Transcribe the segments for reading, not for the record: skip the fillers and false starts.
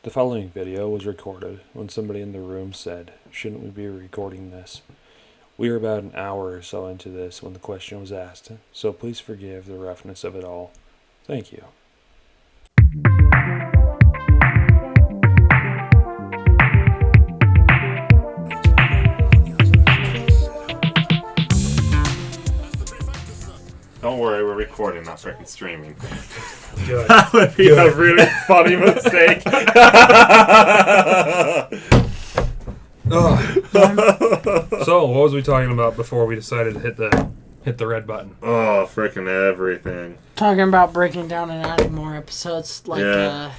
The following video was recorded when somebody in the room said, "Shouldn't we be recording this?" We were about an hour or so into this when the question was asked, so please forgive the roughness of it all. Thank you. Don't worry, we're recording, not freaking streaming. Good. That would be a really funny mistake. So, what was we talking about before we decided to hit the red button? Oh, freaking everything. Talking about breaking down and adding more episodes, like Yeah.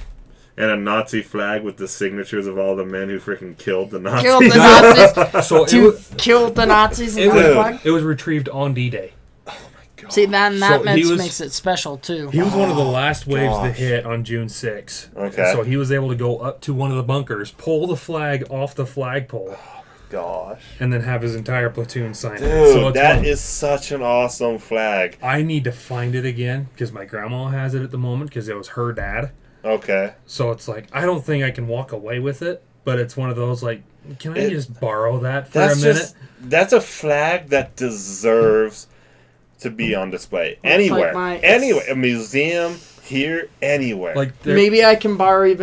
And a Nazi flag with the signatures of all the men who freaking killed the Nazis. killed the Nazis. So Killed the Nazis and it, got a was, flag. it was retrieved on D-Day. See, that So makes it special too. He was one of the last waves to gosh. hit on June 6th. Okay. So he was able to go up to one of the bunkers, pull the flag off the flagpole, Gosh. and then have his entire platoon sign it. Dude, So it's that is such an awesome flag. I need to find it again because my grandma has it at the moment because it was her dad. Okay. So it's like, I don't think I can walk away with it, but it's one of those like, can I just borrow that for a minute? That's a flag that deserves to be on display anywhere. Anywhere, a museum here, anywhere. Like Maybe I can borrow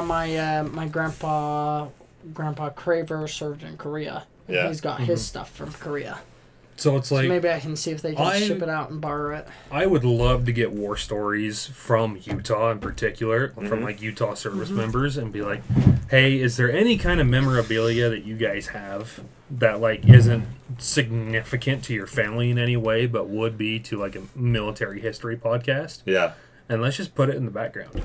my my grandpa Craver served in Korea. And Yeah. he's got his stuff from Korea. So it's like, So maybe I can see if they can ship it out and borrow it. I would love to get war stories from Utah in particular, from like Utah service members, and be like, hey, is there any kind of memorabilia that you guys have that like isn't significant to your family in any way, but would be to like a military history podcast? Yeah. And let's just put it in the background.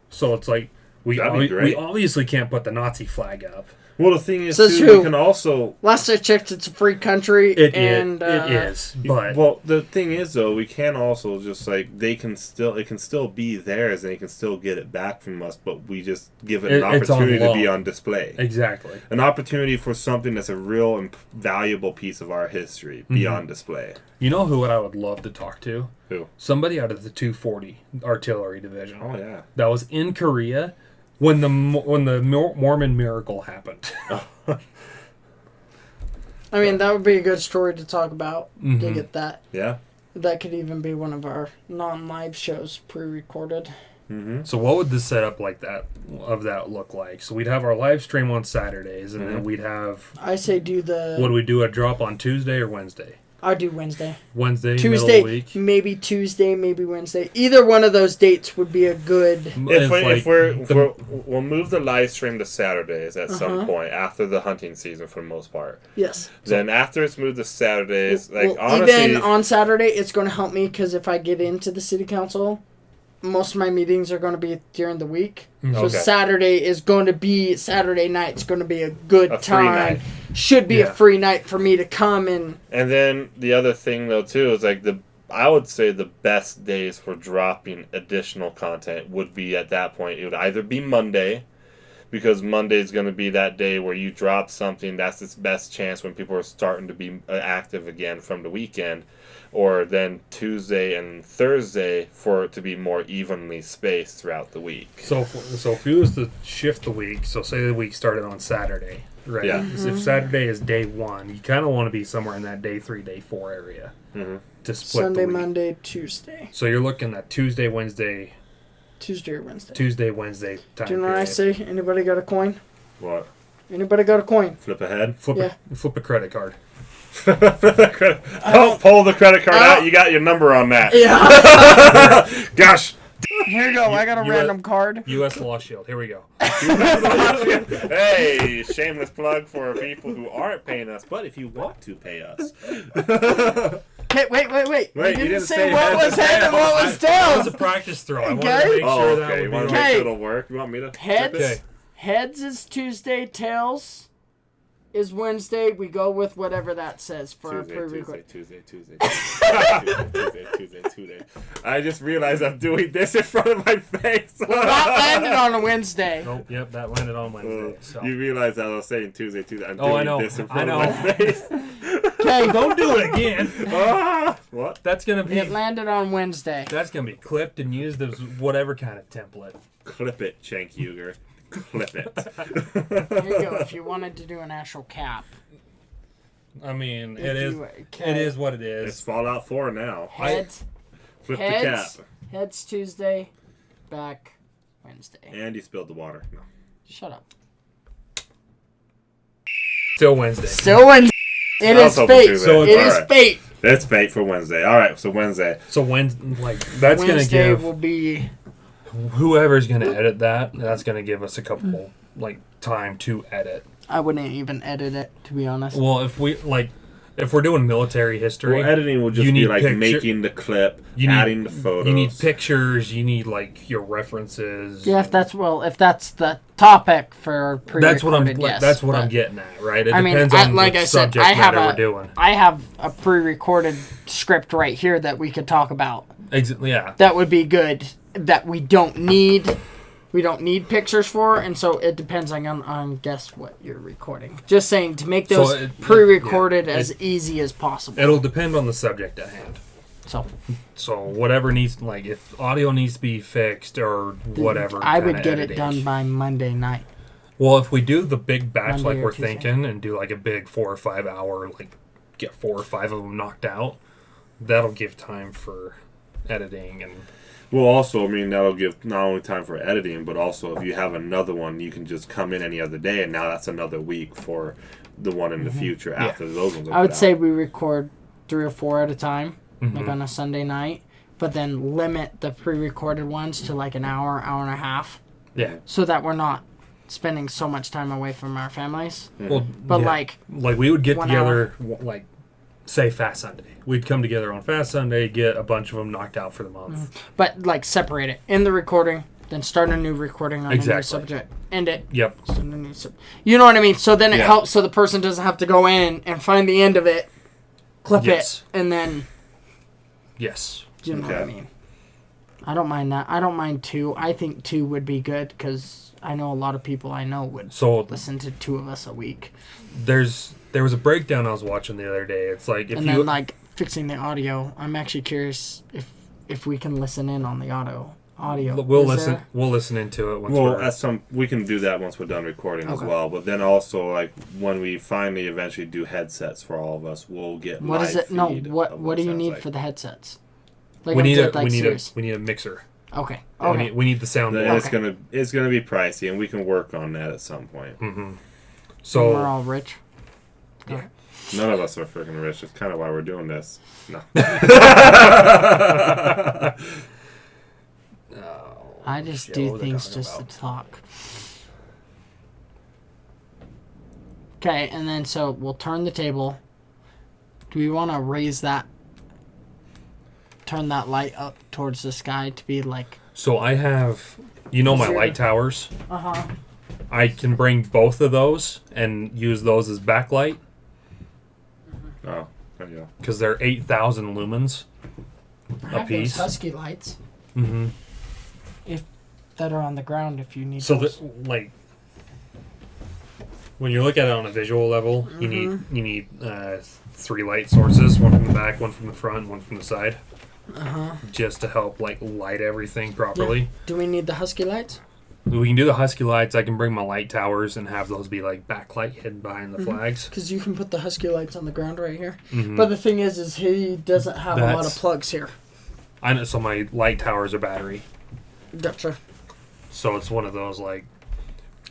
So it's like, we obviously can't put the Nazi flag up. Well, the thing is, So too, true. we can also... Last I checked, it's a free country. It and is, but... Well, the thing is, though, we can also just, like, it can still be theirs, and they can still get it back from us, but we just give it an It's on opportunity to be loan. on display. Exactly. An opportunity for something that's a real and valuable piece of our history be on display. You know who I would love to talk to? Who? Somebody out of the 240 Artillery Division. Oh, yeah. That was in Korea when the Mormon miracle happened. I mean, that would be a good story to talk about. To get that. Yeah. That could even be one of our non-live shows pre-recorded. Mm-hmm. So what would the setup like that look like? So we'd have our live stream on Saturdays, and then we'd have... I say do the... Would we do a drop on Tuesday or Wednesday? I do Wednesday. Wednesday, Tuesday, middle of the week? maybe Tuesday, maybe Wednesday. Either one of those dates would be a good... We'll move the live stream to Saturdays at some point after the hunting season for the most part. Yes. Then after it's moved to Saturdays, honestly... Even on Saturday, it's going to help me because if I get into the city council, most of my meetings are going to be during the week. So Saturday night's going to be a good time. Should be a free night for me to come in. And then the other thing though too is like I would say the best days for dropping additional content would be at that point. It would either be Monday, because Monday is going to be that day where you drop something. That's its best chance when people are starting to be active again from the weekend. Or then Tuesday and Thursday for it to be more evenly spaced throughout the week. So if you was to shift the week, so say the week started on Saturday, right? Yeah. If Saturday is day 1, you kind of want to be somewhere in that day 3, day 4 area to split Sunday, the week. Monday, Tuesday. So you're looking at Tuesday, Wednesday time. Do you know what I say? Anybody got a coin? What? Anybody got a coin? Flip ahead? Flip a credit card. Don't pull the credit card out. You got your number on that. Yeah. Gosh. Here you go. I got a random card. U.S. Law Shield. Here we go. Hey, shameless plug for people who aren't paying us, but if you want to pay us. Hey, wait. Wait, You you didn't say what was head and what was That was tail. a practice throw. I wanted Okay. to make sure that You would want be to make Okay. sure it'll work? You want me to? Heads. Okay. Heads is Tuesday. Tails is Wednesday. We go with whatever that says for our pre-record. Tuesday. I just realized I'm doing this in front of my face. Well, that landed on a Wednesday. Oh, yep, that landed on Wednesday. So. You realize I was saying Tuesday. I'm doing I know. this in front of my face. Okay, Don't do it again. What? That's gonna be. It landed on Wednesday. That's gonna be clipped and used as whatever kind of template. Clip it, Cenk Uger. Clip it. There you go. If you wanted to do an actual cap. I mean, If it is. you- It is what it It's is. Fallout 4 now. Heads. Flip the cap. Heads Tuesday. Back Wednesday. And you spilled the water. No. Shut up. Still Wednesday. Still Wednesday. It I is was hoping fate. Tuesday. So It it's- is Alright. fate. That's fate for Wednesday. All right, so Wednesday. So that's Wednesday gonna give will be. whoever's gonna edit that. That's gonna give us a couple time to edit. I wouldn't even edit it, to be honest. Well, if we're doing military history, Well, editing will just you be need like picture- making the clip, you need- adding the photos. you need pictures. You need your references. Yeah, if that's the topic for pre-recorded, That's what I'm. yes, that's what but- I'm getting at, right? It I mean, depends I- on like what I said, subject I have matter a- we're doing. I have a pre-recorded script right here that we could talk about. Yeah. That would be good. That we don't need pictures for, and so it depends on guess what you're recording. Just saying to make those pre-recorded as easy as possible. It'll depend on the subject at hand. So Whatever needs, if audio needs to be fixed or whatever. I would kinda get editing. it done by Monday night. Well, if we do the big batch Monday like or we're Tuesday. thinking and do a big 4 or 5 hour, get 4 or 5 of them knocked out, that'll give time for editing and. Well, also, I mean, that'll give not only time for editing, but also if you have another one, you can just come in any other day, and now that's another week for the one in the future after those ones. I would say we record 3 or 4 at a time, Mm-hmm. like on a Sunday night, but then limit the pre-recorded ones to an hour and a half, Yeah. so that we're not spending so much time away from our families. Well, But yeah. We would get 1 together, say Fast Sunday. We'd come together on Fast Sunday, get a bunch of them knocked out for the month. but separate it in the recording, then start a new recording on a new subject, end it. Yep. Start a new you know what I mean? So then it Yeah. helps, so the person doesn't have to go in and find the end of it, clip Yes. it, and then Yes. you know what I Okay. mean. I don't mind that. I don't mind 2. I think 2 would be good because I know a lot of people I know would So listen to 2 of us a week. there was a breakdown I was watching the other day. It's like if And you then fixing the audio. I'm actually curious if we can listen in on the audio. we'll Is there- we'll listen into it once Well, we're we can do that once we're done recording as Okay. well. But then also, when we finally eventually do headsets for all of us, we'll get What live is it? No. feed What of do you sounds need like. for the headsets? we I need did, we need a mixer. Okay. We Okay. need the sound. Then board. It's gonna be pricey, and we can work on that at some point. Mm-hmm. We're So all rich. yeah. None of us are freaking rich. It's kind of why we're doing this. No. I just shit, do what was I things talking just about? to talk. Okay, and then so we'll turn the table. Do we want to raise that? Turn that light up towards the sky to be So I have, my Zero. light towers. Uh-huh. I can bring both of those and use those as backlight Oh, there you go. because they're 8,000 lumens I a have piece. those husky lights Mm-hmm. that are on the ground if you need So those. that when you look at it on a visual level, you Mm-hmm. need 3 light sources: one from the back, one from the front, one from the side, just to help light everything properly. Do we need the husky lights? We can do the husky lights. I can bring my light towers and have those be backlight hidden behind the flags. Because you can put the husky lights on the ground right here. Mhm. But the thing is he doesn't have a lot of That's- plugs here. I know. So my light towers are battery. Gotcha. So it's one of those I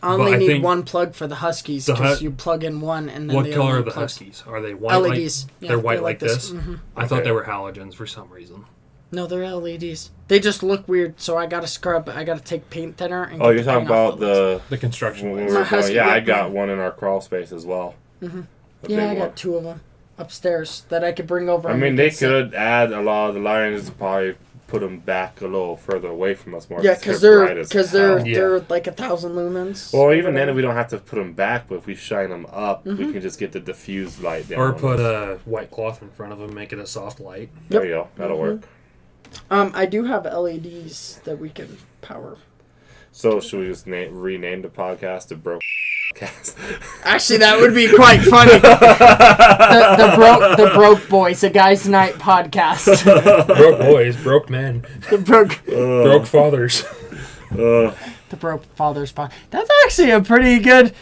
But only I need think one plug for the huskies the because hu- you plug in one and then what the color other are the plugs. huskies? Are they white? LEDs. Yeah, they're white like this. Mhm. I thought Okay. they were halogens for some reason. No, they're LEDs. They just look weird, so I gotta scrub. I gotta take paint thinner and. Oh, get you're the talking paint off about the The construction when we lights. were My husky, going, yeah, I yeah. got one in our crawl space as well. Mhm. A Yeah, big I got one. 2 of them upstairs that I could bring over. I and mean, we they could sit. could add a lot of the lines, probably put them back a little further away from us more. Yeah, because they're bright as hell. they're like 1,000 lumens. Well, even then, we don't have to put them back, but if we shine them up, we can just get the diffused light down. Or put a white cloth in front of them, make it a soft light. There you go. That'll work. I do have LEDs that we can power. So, should we just rename the podcast to Broke Podcast? Actually, that would be quite funny. the Broke Boys, a Guys Night podcast. Broke boys, broke men, broke fathers. The Broke Fathers podcast. That's actually a pretty good...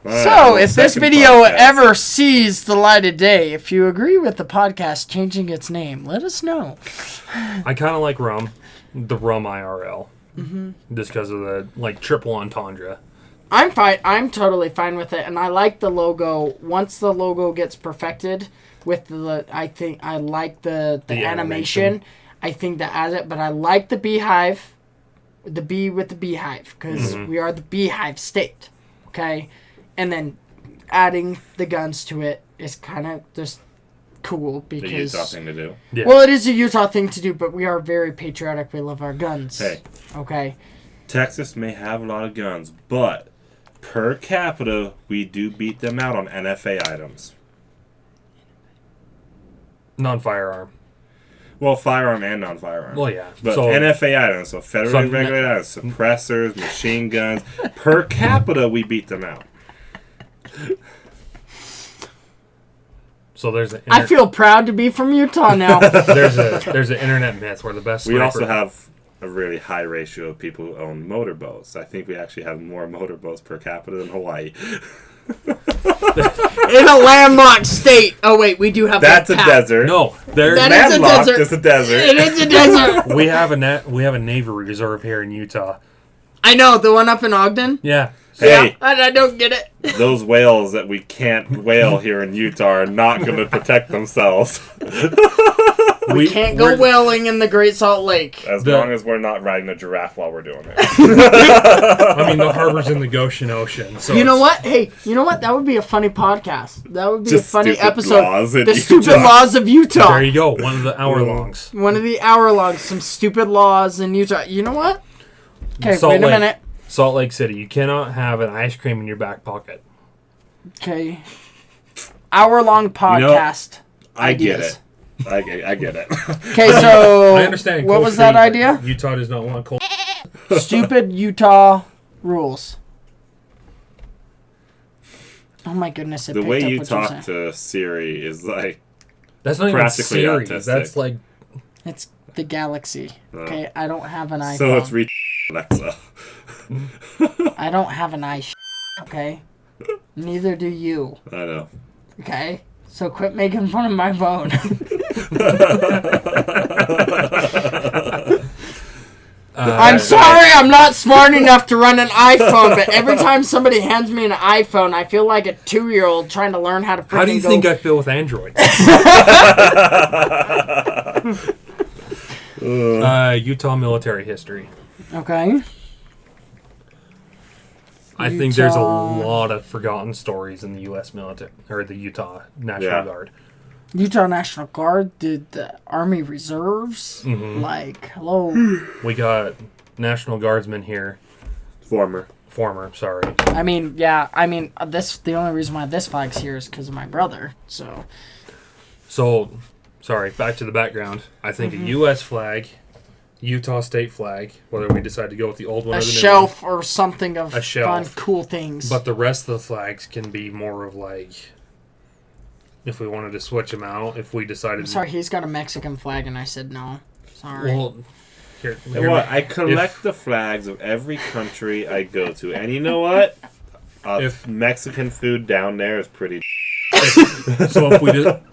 So, if this video ever sees the light of day, if you agree with the podcast changing its name, let us know. I kind of like rum, the rum IRL, just because of the triple entendre. I'm fine. I'm totally fine with it, and I like the logo. Once the logo gets perfected with I think I like the animation. I think that adds it, but I like the beehive, the bee with the beehive, because we are the beehive state. Okay. And then adding the guns to it is kind of just cool because... The Utah thing to do. Yeah. Well, it is a Utah thing to do, but we are very patriotic. We love our guns. Hey. Okay. Texas may have a lot of guns, but per capita, we do beat them out on NFA items. Non-firearm. Well, firearm and non-firearm. Well, yeah. But NFA items, so federally regulated items, suppressors, machine guns, per capita, we beat them out. So there's I feel proud to be from Utah now. there's an internet myth where the best We also have a really high ratio of people who own motorboats. I think we actually have more motorboats per capita than Hawaii. In a landlocked state. Oh wait, we do have That's a desert. No, That is a landlocked desert. is a desert. It is a desert. we have a Navy reserve here in Utah. I know, the one up in Ogden. Yeah. Hey, Yeah, I don't get it. those whales that we can't whale here in Utah are not going to protect themselves. We can't go whaling in the Great Salt Lake. As long as we're not riding a giraffe while we're doing it. I mean, the harbor's in the Goshen Ocean. So You know what? Hey, you know what? That would be a funny podcast. That would be Just a funny stupid episode. laws in The Utah. stupid laws of Utah. There you go. One of the hour-longs. One of the hour-longs. Some stupid laws in Utah. You know what? Okay, Salt wait a Lake. minute. Salt Lake City. You cannot have an ice cream in your back pocket. Okay. Hour-long podcast. I get ideas. it. I get it. Okay, so I understand. what Cold was that Stream, but idea? Utah does not want cold. Stupid Utah rules. Oh my goodness! It The picked way up you what you're talk saying. to Siri is like... That's not even Practically Siri. autistic. That's like It's the Galaxy. Okay, I don't have an iPhone. So it's Alexa. I don't have an iPhone. Okay, neither do you. I know. Okay, so quit making fun of my phone. I'm sorry, I'm not smart enough to run an iPhone, but every time somebody hands me an iPhone, I feel like a 2-year-old trying to learn how to freaking How do you think I feel with Android? Utah military history. Okay. I think there's a Utah- lot of forgotten stories in the U.S. military, or the Utah National Guard. Utah National Guard did the Army Reserves. Mm-hmm. Like, hello. We got National Guardsmen here. Former. Sorry. I mean, yeah, the only reason why this flag's here is because of my brother, so. So, sorry, back to the background. I think a U.S. flag, Utah state flag, whether we decide to go with the old one A or the new shelf or something of A shelf. fun, cool things. one. But the rest of the flags can be more of like, if we wanted to switch them out, if we decided I'm sorry, he's got a Mexican flag, and I said no. Sorry. Well, here, You know what? I collect the flags of every country I go to. And you know what? Mexican food down there is pretty... So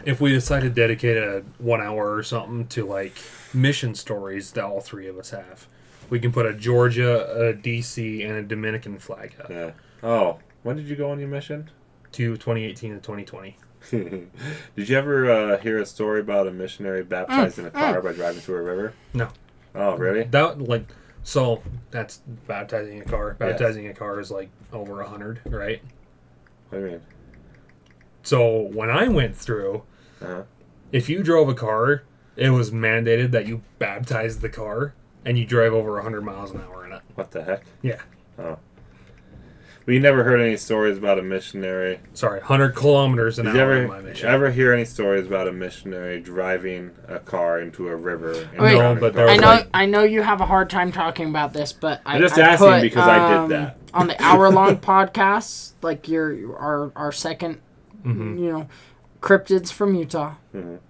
if we decide to dedicate a 1 hour or something to like mission stories that all three of us have, we can put a Georgia, a DC, and a Dominican flag up. Yeah. Oh, when did you go on your mission? To 2018 and 2020. Did you ever hear a story about a missionary baptized in a car by driving through a river? No. Oh, really? So that's baptizing a car. Baptizing a car is like over 100, right? What do you mean? So when I went through, Uh-huh. if you drove a car it was mandated that you baptize the car and you drive over 100 miles an hour in it. What the heck? Yeah. Oh. We never heard any stories about a missionary. Sorry, 100 kilometers an Did you hour in my mission. ever hear any stories about a missionary driving a car into a river? And Wait, drowning but a there person? was I know you have a hard time talking about this, but I'm just asking put, because I did that. on the hour-long podcasts, like our second, cryptids from Utah,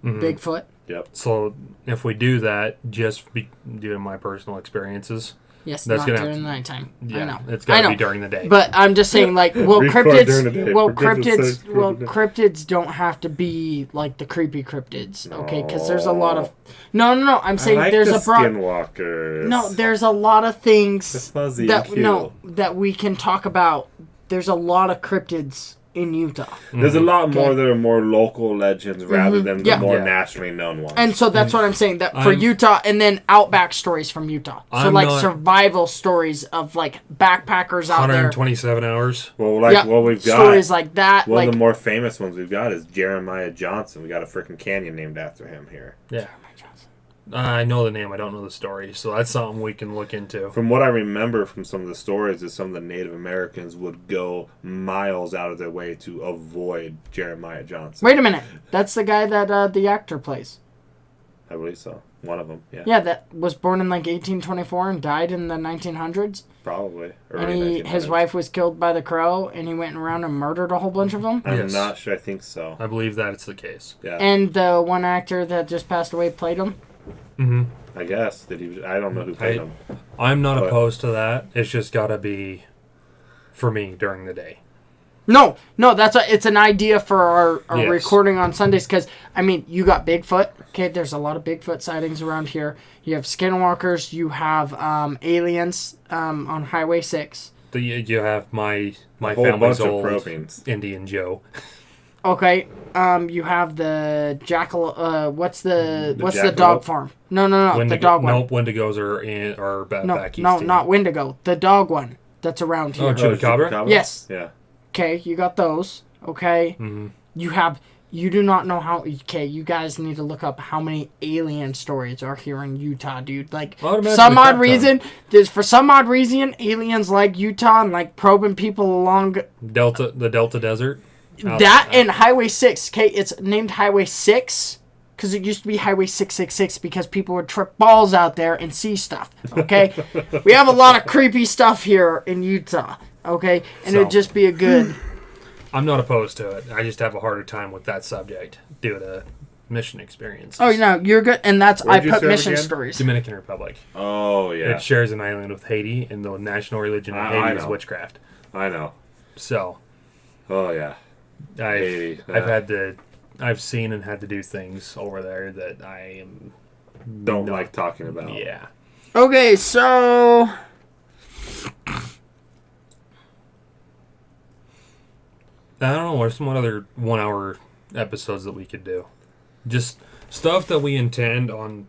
Bigfoot. Yep. So if we do that, just due to my personal experiences, Yes, that's not gonna during have the nighttime. yeah, I know. it's got to be during the day. But I'm just saying, like, well, Record during the day, cryptids don't have to be like the creepy cryptids, okay? Because there's a lot of no. I'm saying I like there's the a broad. skinwalkers. No, there's a lot of things They're fuzzy that and cute. that we can talk about. There's a lot of cryptids in Utah. There's a lot more that are more local legends rather than the more nationally known ones. And so that's what I'm saying. That for Utah, and then outback stories from Utah. So I'm like not- survival stories of like backpackers out there. 127 hours. well, like what we've got. Stories like that. One like of the more famous ones we've got is Jeremiah Johnson. We got a freaking canyon named after him here. Yeah. I know the name. I don't know the story. So that's something we can look into. From what I remember from some of the stories is some of the Native Americans would go miles out of their way to avoid Jeremiah Johnson. Wait a minute. That's the guy that the actor plays. I believe so. One of them, yeah. Yeah, that was born in like 1824 and died in the 1900s. Probably. And his wife was killed by the crow, and he went around and murdered a whole bunch of them. I'm Yes. not sure. I think so. I believe that it's the case. Yeah. And the one actor that just passed away played him. Mm-hmm. I guess. I don't know who played him. I'm not But- opposed to that. It's just got to be for me during the day. No, it's an idea for our Yes. recording on Sundays, because, I mean, you got Bigfoot. Okay, there's a lot of Bigfoot sightings around here. You have skinwalkers. You have aliens on Highway 6. You have my A whole family's bunch of old probings. Indian Joe. Okay, you have the jackal. What's the jackalope? dog farm? No, the dog one. Nope, Wendigos are back east. No, not Wendigo. The dog one that's around here. Oh, Chupacabra? Yes. Yeah. Okay, you got those. Okay. Mm-hmm. You do not know how. Okay, you guys need to look up how many alien stories are here in Utah, dude. Like, Well, I'd imagine some a odd crap reason, for some odd reason, aliens like Utah and like probing people along the Delta Desert. that and Highway 6. Okay, it's named Highway 6 because it used to be Highway 666 because people would trip balls out there and see stuff. Okay, we have a lot of creepy stuff here in Utah. Okay, and it would just be a good. I'm not opposed to it. I just have a harder time with that subject due to mission experiences. Oh no, you're good, and that's Where'd you I put serve mission again? stories. Dominican Republic. Oh, yeah. It shares an island with Haiti, and the national religion in I Haiti is know. witchcraft. I know. So Oh, yeah. Haiti, I've seen and had to do things over there that I am Don't not- like talking about. Yeah. Okay, so I don't know. What other 1 hour episodes that we could do? Just stuff that we intend on,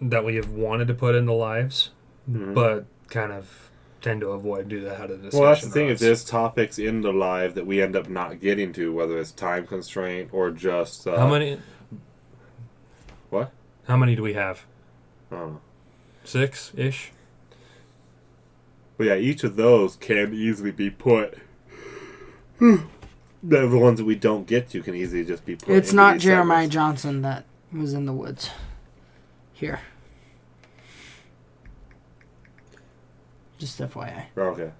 that we have wanted to put into lives, but kind of tend to avoid due to how to discuss. Well, that's the thing. Is there's topics in the live that we end up not getting to, whether it's time constraint or just how many? What? How many do we have? I don't know. 6-ish. But yeah, each of those can easily be put. The ones that we don't get to can easily just be put. it's into not these Jeremiah segments. Johnson that was in the woods. Here. Just FYI. Okay. What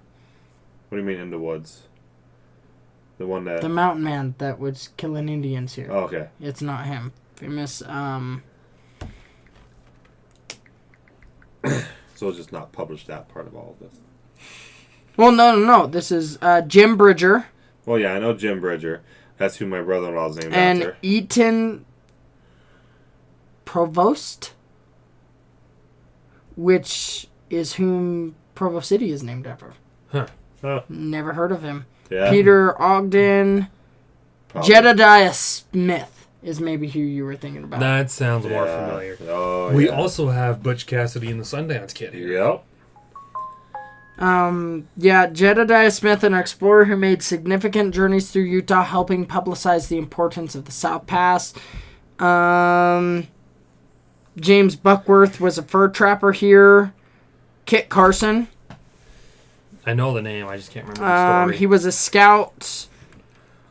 do you mean in the woods? The one that. The mountain man that was killing Indians here. Oh, okay. It's not him. Famous, So we'll just not publish that part of all of this. Well, no. This is Jim Bridger Well, yeah, I know Jim Bridger. That's who my brother-in-law's named and after. Eaton Provost, which is whom Provo City is named after. Huh. Never heard of him. Yeah. Peter Ogden. Probably. Jedediah Smith is maybe who you were thinking about. That sounds more Yeah. familiar. Oh, We yeah. also have Butch Cassidy and the Sundance Kid here. Yep. Jedediah Smith, an explorer who made significant journeys through Utah, helping publicize the importance of the South Pass. James Buckworth was a fur trapper here. Kit Carson. I know the name. I just can't remember the story. He was a scout.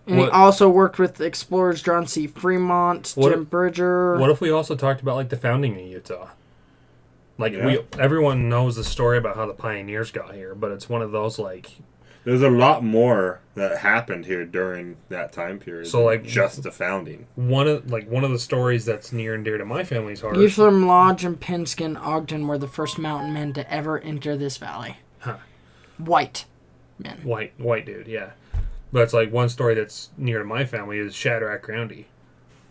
And he also worked with explorers John C. Fremont, Jim Bridger. What if we also talked about like the founding of Utah? Like everyone knows the story about how the pioneers got here, but it's one of those like there's a lot more that happened here during that time period. So like just the founding. One of the stories that's near and dear to my family's heart. Ephraim Lodge and Pinskin Ogden were the first mountain men to ever enter this valley. Huh. White men. White dude, yeah. But it's like one story that's near to my family is Shadrach Groundy.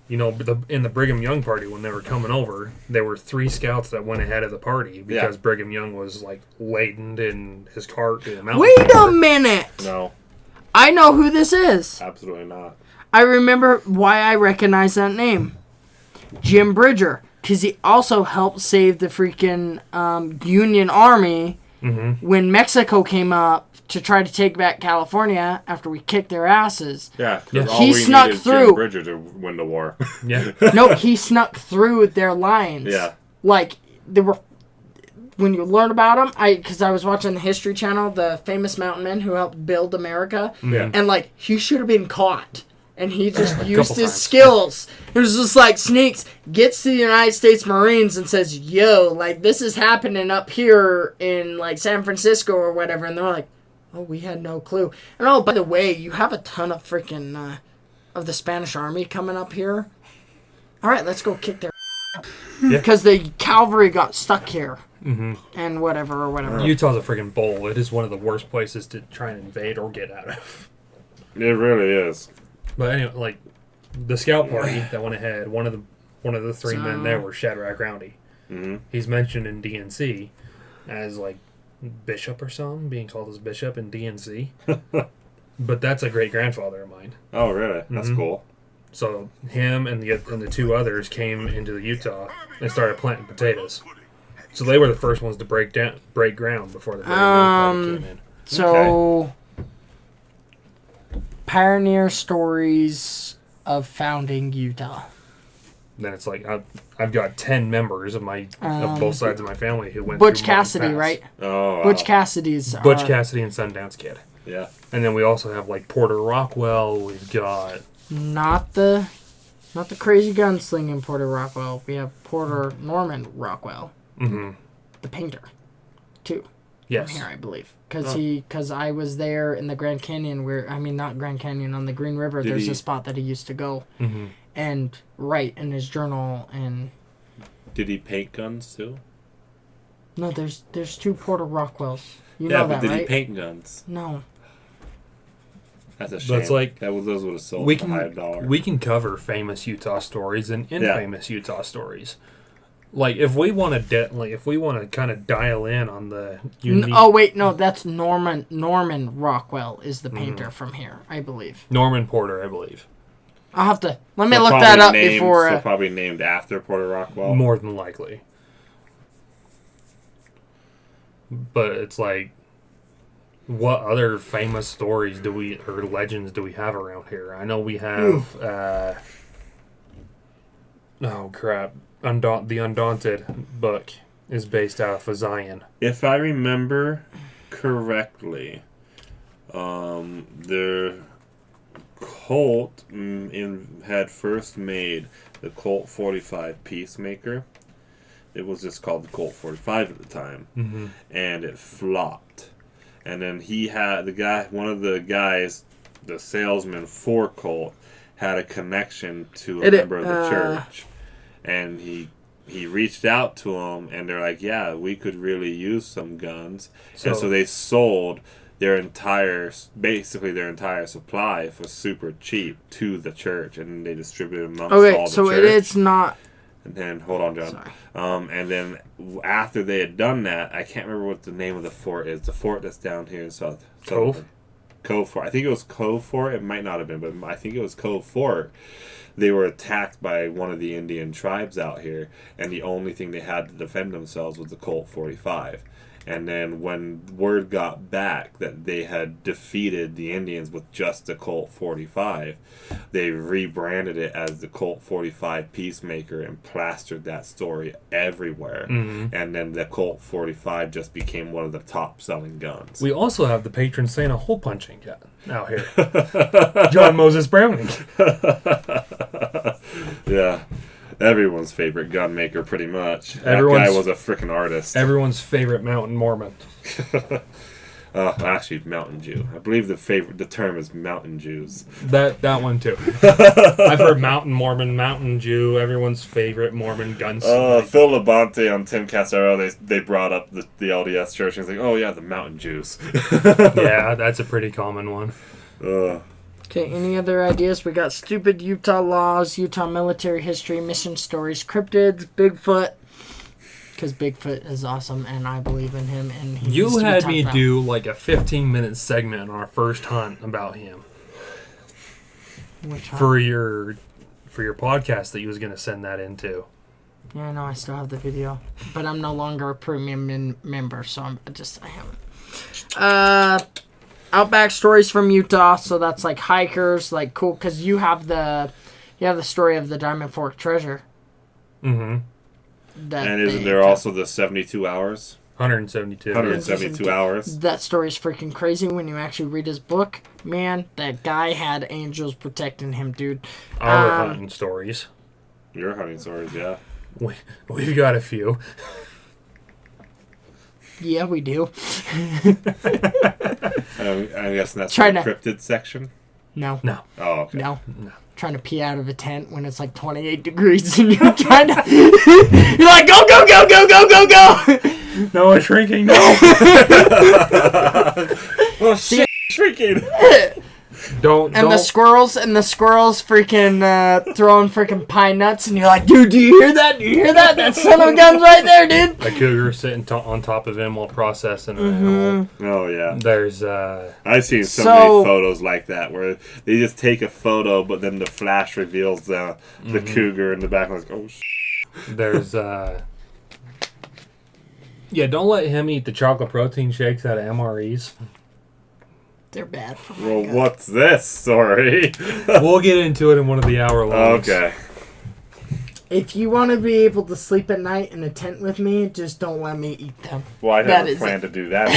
You know, in the Brigham Young party, when they were coming over, there were 3 scouts that went ahead of the party because Brigham Young was, like, laden in his cart to the mountain. Wait a minute! No. I know who this is. Absolutely not. I remember why I recognize that name. Jim Bridger. Because he also helped save the freaking Union Army when Mexico came up to try to take back California after we kicked their asses. Yeah, because he snuck through. Jim Bridger to win the war. Yeah. No, he snuck through their lines. Yeah. Like, they were... When you learn about him, because I was watching the History Channel, the famous mountain men who helped build America, and, like, he should have been caught. And he just used his skills. It was just like Sneaks gets to the United States Marines and says, yo, like, this is happening up here in, like, San Francisco or whatever. And they're like, oh, we had no clue. And oh, by the way, you have a ton of freaking, of the Spanish army coming up here. All right, let's go kick their because the cavalry got stuck here. And whatever or whatever. Utah's a freaking bowl. It is one of the worst places to try and invade or get out of. It really is. But anyway, like, the scout party that went ahead, one of the 3 men there were Shadrach Roundy. He's mentioned in DNC as, like, bishop or something, being called as bishop in DNC. But that's a great-grandfather of mine. Oh, really? That's cool. So him and the 2 others came into the Utah and started planting potatoes. So they were the first ones to break ground before the party came in. So, pioneer stories of founding Utah. Then it's like I've got 10 members of both sides of my family who went Butch through Cassidy, Mountain Pass. Right? Oh, wow. Butch Cassidy's. Butch Cassidy and Sundance Kid. Yeah. And then we also have like Porter Rockwell. We've got Not the crazy gunslinging Porter Rockwell. We have Porter Norman Rockwell, the painter, too. Yes. From here, I believe, because I was there in the Grand Canyon not Grand Canyon, on the Green River. There's a spot that he used to go and write in his journal. And did he paint guns too? No, there's 2 Porter Rockwells. You know that, but did right? he paint guns? No. That's a shame. But it's like those would have sold for $5. We can cover famous Utah stories and infamous Utah stories. Like if we want to kind of dial in on the unique... Oh wait, no, that's Norman Rockwell is the painter from here, I believe. Norman Porter, I believe. I'll have to let me look that up before. So probably named after Porter Rockwell. More than likely. But it's like, what other famous stories or legends do we have around here? I know we have. Oh crap! The Undaunted book is based out of Zion. If I remember correctly, the Colt had first made the Colt 45 Peacemaker. It was just called the Colt 45 at the time, and it flopped. And then he had one of the guys, the salesman for Colt, had a connection to a member of the church, and he reached out to him, and they're like, "Yeah, we could really use some guns," and so they sold their entire supply for super cheap to the church, and they distributed amongst all the church. So it is not. And then, hold on, John. Sorry. And then after they had done that, I can't remember what the name of the fort is. The fort that's down here in South. Cove? Cove Fort. I think it was Cove Fort. It might not have been, but I think it was Cove Fort. They were attacked by one of the Indian tribes out here, and the only thing they had to defend themselves was the Colt 45. And then when word got back that they had defeated the Indians with just the Colt 45, they rebranded it as the Colt 45 Peacemaker and plastered that story everywhere. Mm-hmm. And then the Colt 45 just became one of the top-selling guns. We also have the patron saint of hole punching cat out here. John Moses Browning. Yeah. Everyone's favorite gun maker, pretty much. That Everyone's- guy was a freaking artist. Everyone's favorite mountain Mormon. Actually, Mountain Jew. I believe the term is Mountain Jews. That one too. I've heard mountain Mormon, mountain Jew, everyone's favorite Mormon gunslinger. Phil Labonte on Tim Casaro, they brought up the LDS church, and he's like, oh yeah, the Mountain Jews. Yeah, that's a pretty common one. Okay, any other ideas? We got stupid Utah laws, Utah military history, mission stories, cryptids, Bigfoot. Because Bigfoot is awesome, and I believe in him. And he needs You to be had talked me about. do like a 15-minute segment on our first hunt about him Which one? for your podcast that you was going to send that into. Yeah, I know. I still have the video, but I'm no longer a premium member, so I haven't. Outback stories from Utah, so that's like hikers, like cool, because you have the story of the Diamond Fork treasure. Mm-hmm. And isn't there also the 72 hours? 172. 172 hours. That story is freaking crazy when you actually read his book. Man, that guy had angels protecting him, dude. Our hunting stories. Your hunting stories, yeah. We've got a few. Yeah, we do. I guess that's Trying the to- cryptid section. No. No. Oh, okay. No. Trying to pee out of a tent when it's like 28 degrees and you're trying to... You're like, go, go, go, go, go, go, go! No, it's shrinking. No. Oh, shit, shrieking. Don't. And the squirrels freaking throwing freaking pine nuts, and you're like, dude, do you hear that? Do you hear that? That son of a gun's right there, dude. A cougar sitting on top of him while processing an Mm-hmm. animal. Oh, yeah. There's I've seen so many photos like that where they just take a photo, but then the flash reveals the cougar in the back. And it's like, oh, shit. There's yeah, don't let him eat the chocolate protein shakes out of MREs. They're bad for my Well, gut. what's this? Sorry. We'll get into it in one of the hour longs. Okay. If you want to be able to sleep at night in a tent with me, just don't let me eat them. Well, I That never is planned it. to do that.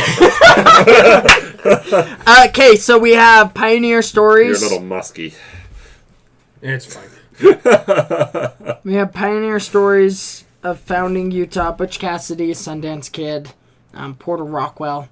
Okay, so we have Pioneer You're a Stories. little musky. It's fine. We have Pioneer Stories of founding Utah, Butch Cassidy, Sundance Kid, Porter Rockwell.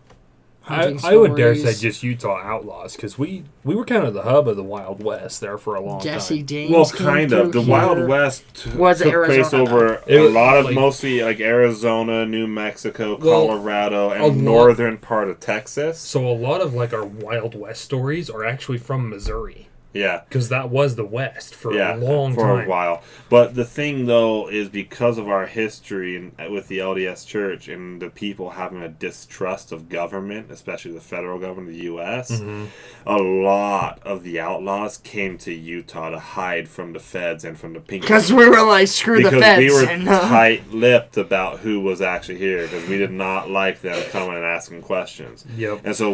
I would dare say just Utah Outlaws, because we were kind of the hub of the Wild West there for a long Jesse time. James. Well, came kind of. through The Wild here. West Was took Arizona, place over though. a lot of Like- mostly like Arizona, New Mexico, Well, Colorado, a and lot- northern part of Texas. So a lot of like our Wild West stories are actually from Missouri, Yeah. because that was the West for Yeah, a long for time. a while. But the thing, though, is because of our history with the LDS Church and the people having a distrust of government, especially the federal government of the U.S., Mm-hmm. a lot of the outlaws came to Utah to hide from the feds and from the pink. Because we were like, screw the Because feds. we were and, tight-lipped about who was actually here, because we did not like them coming and asking questions. Yep. And so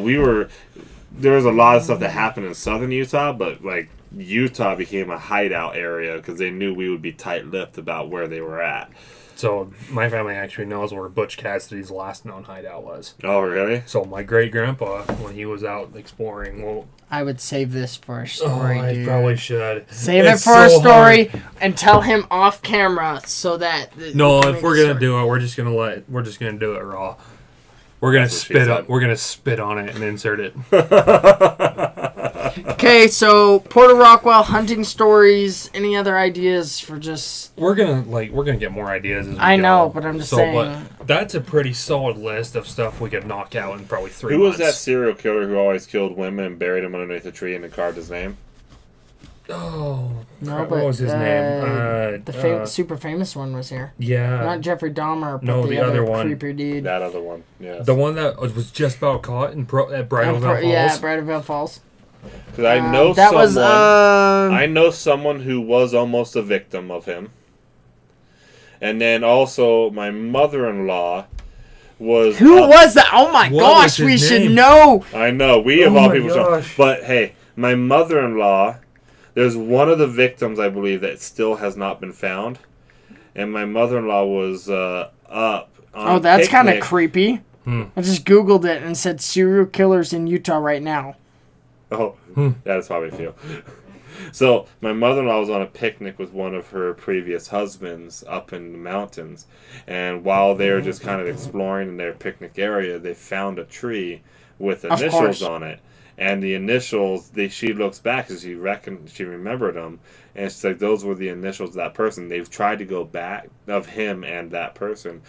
there was a lot of stuff that happened in southern Utah, but like Utah became a hideout area because they knew we would be tight-lipped about where they were at. So my family actually knows where Butch Cassidy's last known hideout was. Oh, really? So my great grandpa, when he was out exploring, well, I would save this for a story, I dude. probably should Save It's it for a so story hard. and tell him off camera so that. No, we can if make we're a gonna story. do it, we're just gonna do it raw. We're gonna That's what she spit said. up. We're gonna spit on it and insert it. Okay, so Porter Rockwell hunting stories. Any other ideas for just? We're gonna get more ideas as we I go. know, but I'm just saying. But that's a pretty solid list of stuff we could knock out in probably 3 Who months. was that serial killer who always killed women and buried them underneath a tree and then carved his name? Oh, No, crap, but what was his name? the super famous one was here. Yeah, Not Jeffrey Dahmer, but no, the the other other one. creeper dude. That other one, yes. the one that was just about caught at Bridalveil Falls. Yeah, Bridalveil Falls. Because I know that someone. was I know someone who was almost a victim of him. And then also my mother-in-law was... Who was that? Oh my What gosh, was we his should name? know. I know, we of Oh all my people should. gosh. But hey, my mother-in-law, there's one of the victims, I believe, that still has not been found. And my mother-in-law was up on Oh, that's kind of picnic. creepy. I just Googled it and said serial killers in Utah right now. Oh, that's probably a few. So, my mother-in-law was on a picnic with one of her previous husbands up in the mountains. And while they were just kind of exploring in their picnic area, they found a tree with Of initials course. on it. And the initials, she looks back because she remembered them. And she's like, those were the initials of that person. They've tried to go back, of him and that person.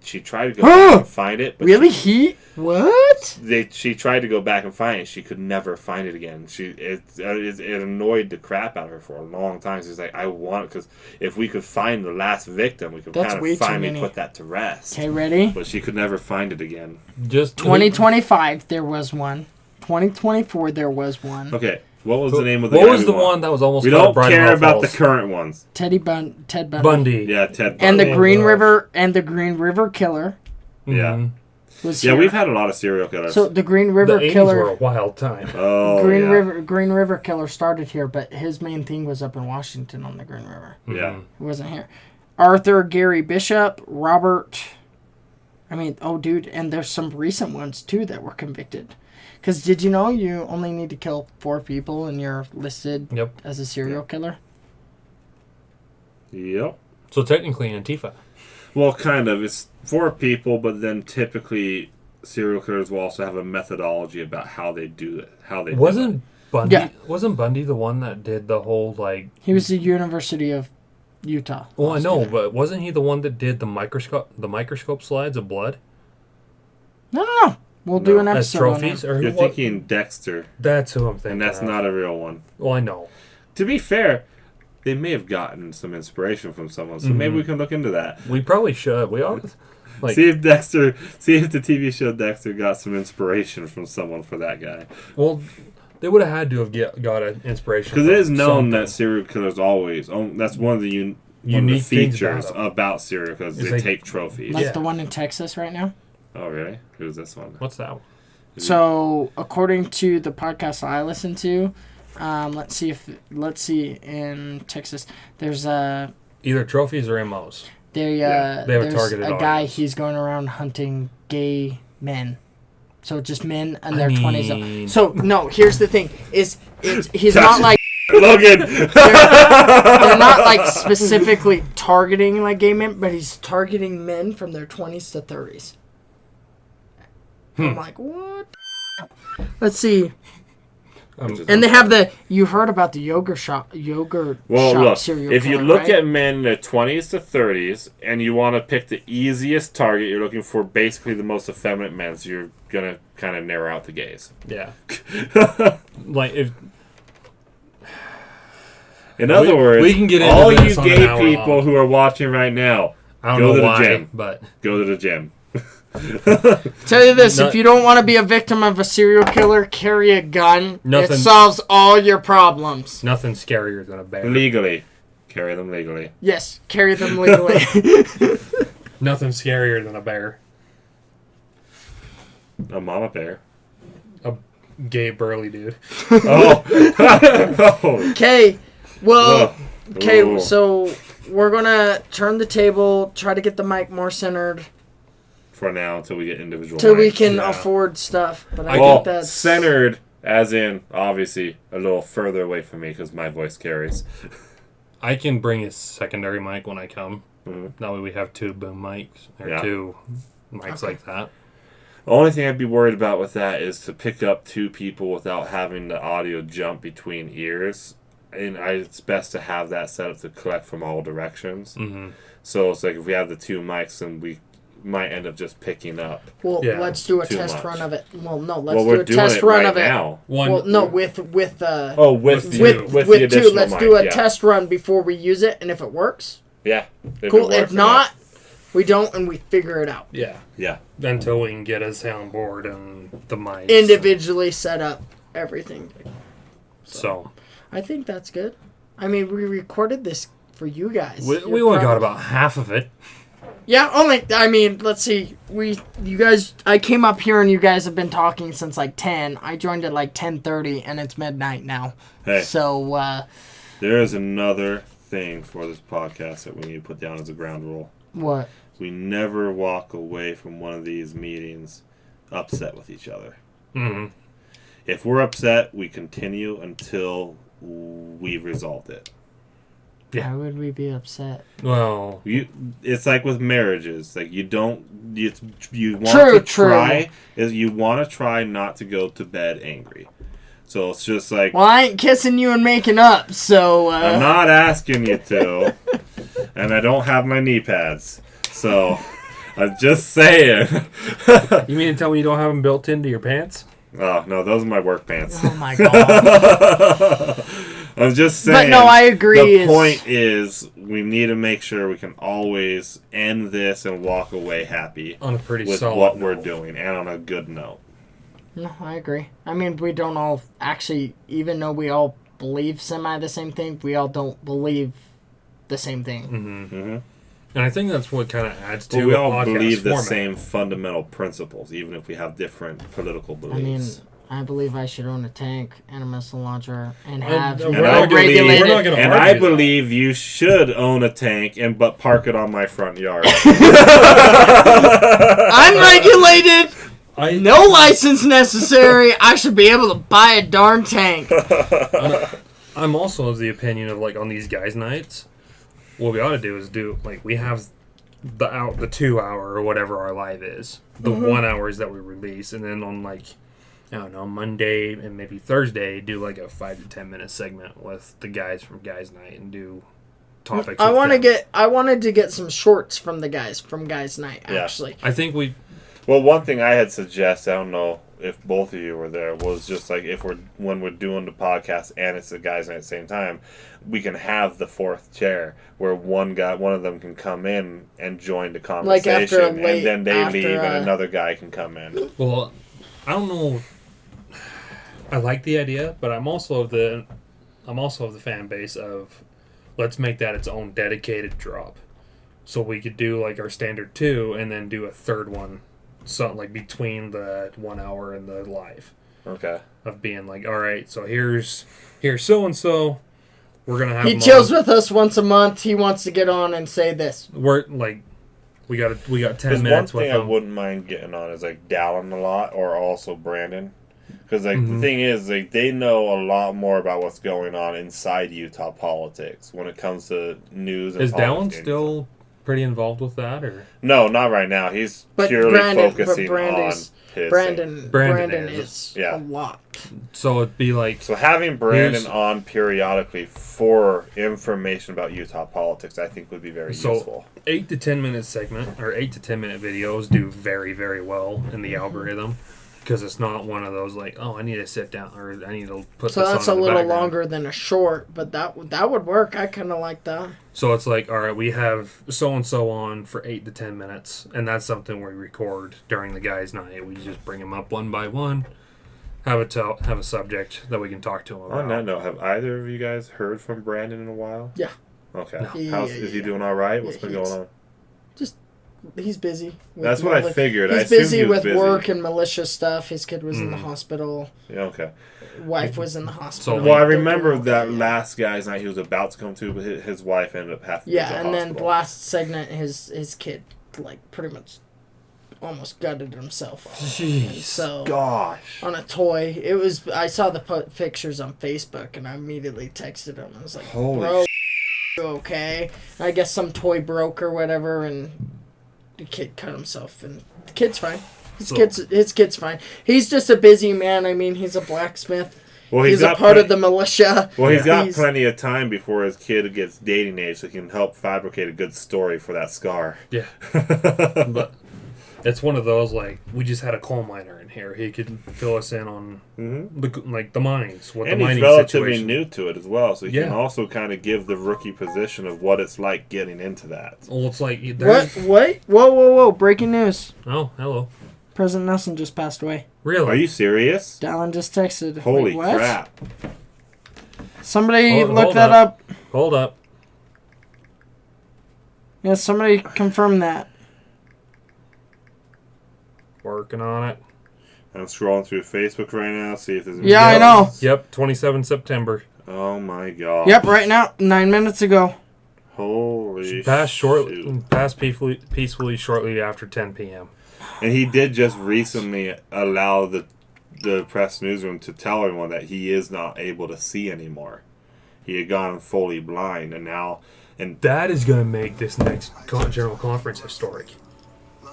She tried to go back and find it. But Really? What? she tried to go back and find it. She could never find it again. It annoyed the crap out of her for a long time. She's like, I want, because if we could find the last victim, we could That's kind way of too finally many. put that to rest. Okay, ready? But she could never find it again. Just 2025, there was one. 2024, there was one. Okay, what was the name of the What guy was we the want? one that was almost We called don't Brighton care Hall about the Falls? current ones. Ted Bundy. Bundy. Yeah, Ted Bundy. And the Oh, Green gosh. River and the Green River Killer Yeah. was Yeah, here. we've had a lot of serial killers. So the Green The River 80s Killer. were a wild time. oh, Green yeah. River Killer started here, but his main thing was up in Washington on the Green River. Yeah. He wasn't here. Arthur Gary Bishop, Robert. And there's some recent ones too that were convicted. Because did you know you only need to kill 4 people and you're listed Yep. as a serial killer? Yep. So technically Antifa. Well, kind of. It's 4 people, but then typically serial killers will also have a methodology about how they do it. Wasn't Bundy? Yeah. Wasn't Bundy the one that did the whole like? He was the University of Utah. Well, I know, but wasn't he the one that did the microscope slides of blood No. We'll do No. an as episode on trophies? that. Or You're what? thinking Dexter, That's who I'm thinking. and that's of. not a real one. Well, I know. To be fair, they may have gotten some inspiration from someone, so maybe we can look into that. We probably should. We all like. See if the TV show Dexter got some inspiration from someone for that guy. Well, they would have had to have got an inspiration. Because it is from known something. that serial killers always, that's one of the Unique things features about 'em. about serial killers. Is They they- take trophies. Like Yeah. the one in Texas right now. Oh, really? Who's this one? What's that one? So, according to the podcast I listen to, let's see in Texas, there's Either trophies or MOs. Yeah, they have a there's targeted a guy. audience. He's going around hunting gay men, so just men in I their mean- 20s. So no, here's the thing: he's not like Logan! they're not like specifically targeting like gay men, but he's targeting men from their 20s to 30s. I'm like, what? Let's see. And they have you heard about the yogurt shop Well, look, serial if you killer, look right? at men in their 20s to 30s and you want to pick the easiest target, you're looking for basically the most effeminate men, so you're going to kind of narrow out the gays. Yeah. Like if In other words, we can get into all you this on an gay hour people long. who are watching right now, I don't go know to the why, gym. but Go to the gym. Tell you this: No- if you don't want to be a victim of a serial killer, carry a gun. Nothing- It solves all your problems. nothing scarier than a bear. Legally. Carry them legally. Yes, carry them legally. Nothing scarier than a bear. A mama bear. A gay burly dude. Oh. Oh. Okay, well, Whoa. okay, Whoa. so we're gonna turn the table, try to get the mic more centered, For now, until we get individual till we mics. can Yeah. afford stuff. But I Well, think that's centered, as in, obviously, a little further away from me because my voice carries. I can bring a secondary mic when I come. Mhm. That way we have 2 boom mics or Yeah. 2 mics like that. The only thing I'd be worried about with that is to pick up 2 people without having the audio jump between ears. And it's best to have that set up to collect from all directions. Mm-hmm. So it's like if we have the 2 mics, then we might end up just picking up. well. Yeah, Let's do a too test much. run of it. Well, no, let's Well, do we're a doing test it run right of it. now. Well, no, with Oh, with the with additional two. Let's mic, do a yeah. test run before we use it, and if it works, Yeah. If cool. it If works or not, we don't, and we figure it out. Yeah. Yeah. Until we can get a soundboard and the mics. Individually set up everything. So I think that's good. I mean, we recorded this for you guys. we You're only got probably- about half of it. Yeah, let's see. I came up here and you guys have been talking since like 10. I joined at like 10:30 and it's midnight now. Hey. So, there is another thing for this podcast that we need to put down as a ground rule. What? We never walk away from one of these meetings upset with each other. Mm-hmm. If we're upset, we continue until we've resolved it. Yeah. Why would we be upset? Well, it's like with marriages. Like you want to try not to go to bed angry. So it's just like, well, I ain't kissing you and making up, so I'm not asking you to, and I don't have my knee pads. So I'm just saying. You mean to tell me you don't have them built into your pants? Oh no, those are my work pants. Oh my god. I'm just saying. But no, I agree. The point is, we need to make sure we can always end this and walk away happy On a pretty with solid what note. we're doing, and on a good note. No, I agree. I mean, we don't all actually, even though we all believe semi the same thing, we all don't believe the same thing. Mm-hmm. Mm-hmm. And I think that's what kind of adds to But we a all podcast believe the format. same fundamental principles, even if we have different political I mean, beliefs. I believe I should own a tank and a missile launcher and And have we're And I not believe- we're not gonna And argue I that. believe you should own a tank but park it on my front yard. unregulated, no license necessary. I should be able to buy a darn tank. I'm also of the opinion of, like, on these guys' nights, what we ought to do is we have the 2 hour or whatever our live is, the 1 hours that we release, and then on, like, I don't know, Monday and maybe Thursday, do like a 5 to 10 minute segment with the guys from guys' night and do topics. I wanted to get some shorts from the guys from guys' night. Yeah. Actually, I think we. Well, one thing I had suggested, I don't know if both of you were there, was just like when we're doing the podcast and it's the guys night at the same time, we can have the fourth chair where one of them can come in and join the conversation, and then they leave and another guy can come in. Well, I don't know. I like the idea, but I'm also of the fan base of let's make that its own dedicated drop. So we could do like our standard 2 and then do a third one, something like between the 1 hour and the live. Okay. Of being like, all right, so here's so and so. We're gonna have. he him chills on. with us once a month. He wants to get on and say this. We're like, we got 10 There's minutes one with thing I him. wouldn't mind getting on is like Dallin a lot, or also Brandon, because like Mm-hmm. the thing is, like they know a lot more about what's going on inside Utah politics when it comes to news. And Is Dallin politics. still pretty involved with that, or? No, not right now. He's But purely Brandon- focusing but Brandon on is- his Brandon Brandon is Yeah. a lot. So it'd be like, So having Brandon Here's- on periodically for information about Utah politics, I think would be very useful. 8 to 10 minute segment or 8 to 10 minute videos do very, very well in the algorithm because it's not one of those like, oh, I need to sit down or I need to put So this that's on a in the little background. longer than a short, but that would work. I kind of like that. So it's like, all right, we have so and so on for 8 to 10 minutes, and that's something we record during the guys' night. We just bring them up one by one, have a subject that we can talk to them about. On that note, have either of you guys heard from Brandon in a while? Yeah. Okay. No. Is he doing all right? What's been going on? He's busy. with That's what I mili- figured. I He's assumed busy he was with busy. work and militia stuff. His kid was in the hospital. Yeah, okay. Wife was in the hospital. Well, I They're remember doing that okay. last guy's night he was about to come to, but his wife ended up having to go to Yeah, the and then hospital. last segment, his kid like pretty much almost gutted himself. Jeez. So Gosh. on a toy, it was. I saw the pictures on Facebook, and I immediately texted him. I was like, Holy "Bro, you okay?" I guess some toy broke or whatever, and the kid cut himself, and the kid's fine. His kid's fine. He's just a busy man. I mean, he's a blacksmith. Well, He's a part of the militia. Well, he's got He's- plenty of time before his kid gets dating age, so he can help fabricate a good story for that scar. Yeah. But it's one of those, like, we just had a coal miner in here. He could fill us in on the mines, what And the he's mining relatively situation. new to it as well, so he can Yeah. also kind of give the rookie position of what it's like getting into that. Well, it's like What? there's. What? Whoa! Breaking news. Oh, hello. President Nelson just passed away. Really? Are you serious? Dallin just texted. Holy Wait, what? crap. Somebody Hold look that up. up. Hold up. Yeah, somebody confirm that. Working on it. I'm scrolling through Facebook right now, see if there's. Yeah, I know. Yep, 27 September. Oh my god. Yep, right now, 9 minutes ago. Holy Passed peacefully shortly after 10 p.m. And he did just recently allow the press newsroom to tell everyone that he is not able to see anymore. He had gone fully blind, and now... And that is going to make this next general conference historic.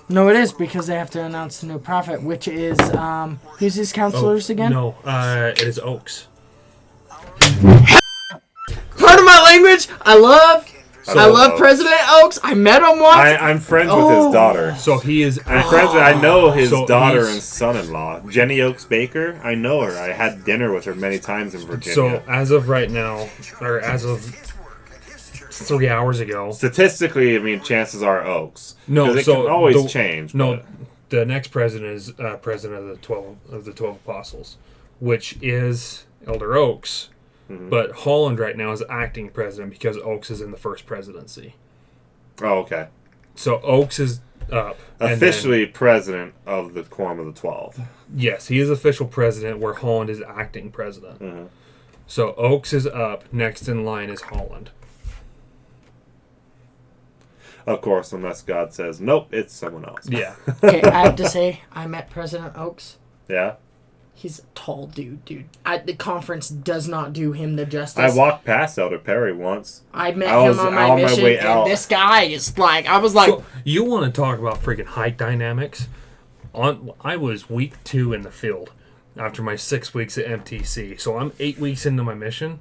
No, it is, because they have to announce the new prophet, which is, who's his counselors again? No, it is Oaks. Pardon my language, I love President Oaks. I met him once. I'm friends with his daughter. So he is... I know his So daughter he's- and son-in-law. Jenny Oaks Baker, I know her. I had dinner with her many times in Virginia. So as of right now, or as of 3 hours ago... Statistically, I mean, chances are Oaks. No, 'Cause it so can always the- change. No, but- the next president is president of the 12 apostles, which is Elder Oaks. Mhm. But Holland right now is acting president because Oaks is in the first presidency. Oh, okay. So Oaks is up. and Officially president of the Quorum of the 12. then- yes, he is official president where Holland is acting president. Mhm. So Oaks is up. Next in line is Holland. Of course, unless God says, nope, it's someone else. Yeah. Okay, I have to say, I met President Oaks. Yeah? He's a tall dude. The conference does not do him the justice. I walked past Elder Perry once. I met I was him on on my my mission, way and out. this guy is like, I was like, So you want to talk about freaking height dynamics? I was week 2 in the field after my 6 weeks at MTC. So I'm 8 weeks into my mission.